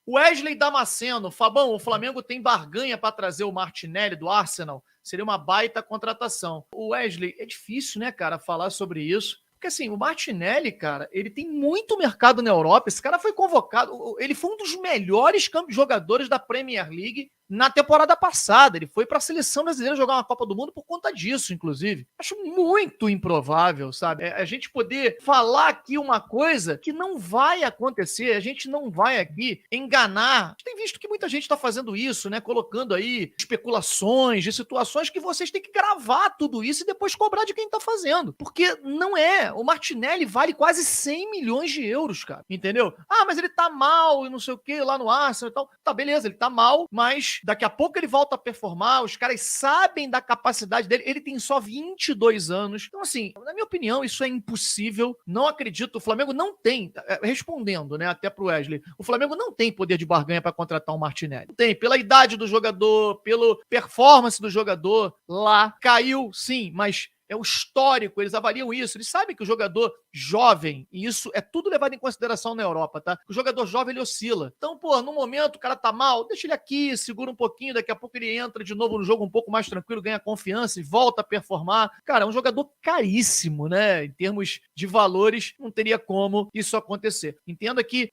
Wesley Damasceno, Fabão, o Flamengo tem barganha para trazer o Martinelli do Arsenal? Seria uma baita contratação. O Wesley, é difícil, né, cara, falar sobre isso. Porque assim, o Martinelli, cara, ele tem muito mercado na Europa. Esse cara foi convocado, ele foi um dos melhores jogadores da Premier League na temporada passada. Ele foi para a seleção brasileira jogar uma Copa do Mundo por conta disso, inclusive. Acho muito improvável, sabe? A gente poder falar aqui uma coisa que não vai acontecer. A gente não vai aqui enganar. A gente tem visto que muita gente está fazendo isso, né? Colocando aí especulações de situações que vocês têm que gravar tudo isso e depois cobrar de quem está fazendo. Porque não é. O Martinelli vale quase 100 milhões de euros, cara. Entendeu? Ah, mas ele tá mal e não sei o que lá no Arsenal e tal. Tá, beleza, ele tá mal, mas daqui a pouco ele volta a performar, os caras sabem da capacidade dele, ele tem só 22 anos. Então, assim, na minha opinião, isso é impossível. Não acredito. O Flamengo não tem, respondendo, né, até pro Wesley, o Flamengo não tem poder de barganha para contratar um Martinelli. Não tem, pela idade do jogador, pela performance do jogador lá, caiu, sim, mas é o histórico, eles avaliam isso, eles sabem que o jogador jovem, e isso é tudo levado em consideração na Europa, tá? O jogador jovem, ele oscila. Então, pô, no momento o cara tá mal, deixa ele aqui, segura um pouquinho, daqui a pouco ele entra de novo no jogo um pouco mais tranquilo, ganha confiança e volta a performar. Cara, é um jogador caríssimo, né? Em termos de valores, não teria como isso acontecer. Entenda que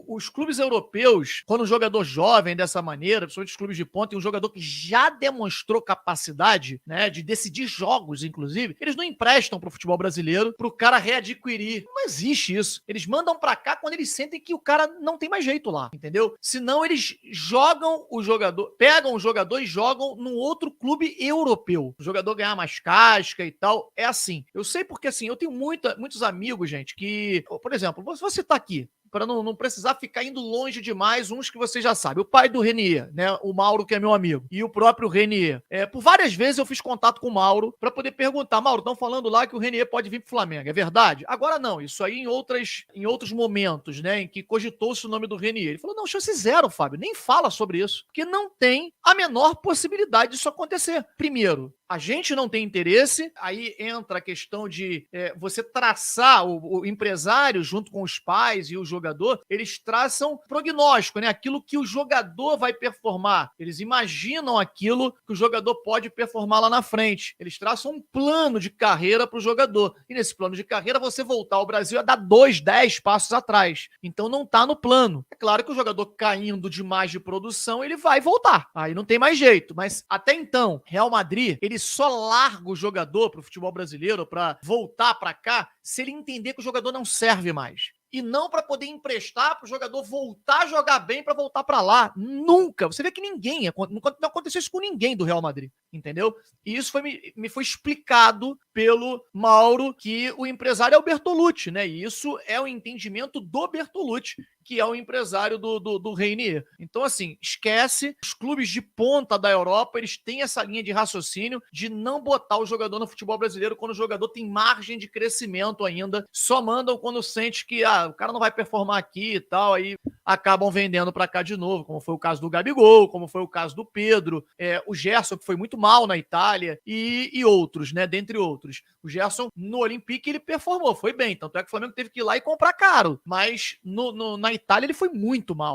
os clubes europeus, quando um jogador jovem dessa maneira, principalmente os clubes de ponta, e um jogador que já demonstrou capacidade, né, de decidir jogos, inclusive, eles não emprestam pro futebol brasileiro pro cara readquirir. Não existe isso. Eles mandam pra cá quando eles sentem que o cara não tem mais jeito lá, entendeu? Senão eles jogam o jogador, pegam o jogador e jogam num outro clube europeu. O jogador ganhar mais casca e tal. É assim. Eu sei porque, assim, eu tenho muitos amigos, gente, que, por exemplo, você tá aqui, para não precisar ficar indo longe demais, uns que você já sabe. O pai do Renier, né? O Mauro, que é meu amigo, e o próprio Renier. Por várias vezes eu fiz contato com o Mauro para poder perguntar: Mauro, estão falando lá que o Renier pode vir pro Flamengo, é verdade? Agora não, isso aí em outros momentos, né? Em que cogitou-se o nome do Renier. Ele falou: não, chance zero, Fábio, nem fala sobre isso, porque não tem a menor possibilidade disso acontecer. Primeiro, a gente não tem interesse, aí entra a questão de você traçar o empresário junto com os pais e o jogador, eles traçam prognóstico, né? Aquilo que o jogador vai performar. Eles imaginam aquilo que o jogador pode performar lá na frente. Eles traçam um plano de carreira para o jogador. E nesse plano de carreira, você voltar ao Brasil é dar 10 passos atrás. Então não está no plano. É claro que o jogador caindo demais de produção, ele vai voltar. Aí não tem mais jeito. Mas até então, Real Madrid, ele só larga o jogador para o futebol brasileiro para voltar para cá se ele entender que o jogador não serve mais. E não para poder emprestar para o jogador voltar a jogar bem para voltar para lá. Nunca. Você vê que não aconteceu isso com ninguém do Real Madrid, entendeu? E isso me foi explicado pelo Mauro, que o empresário é o Bertolucci, né? E isso é o entendimento do Bertolucci, que é o empresário do Reinier. Então, assim, esquece. Os clubes de ponta da Europa, eles têm essa linha de raciocínio de não botar o jogador no futebol brasileiro quando o jogador tem margem de crescimento ainda. Só mandam quando sente que o cara não vai performar aqui e tal, aí acabam vendendo para cá de novo, como foi o caso do Gabigol, como foi o caso do Pedro, o Gerson, que foi muito mal na Itália, e outros, né, dentre outros. O Gerson, no Olympique, ele performou, foi bem, tanto é que o Flamengo teve que ir lá e comprar caro, mas na Itália ele foi muito mal.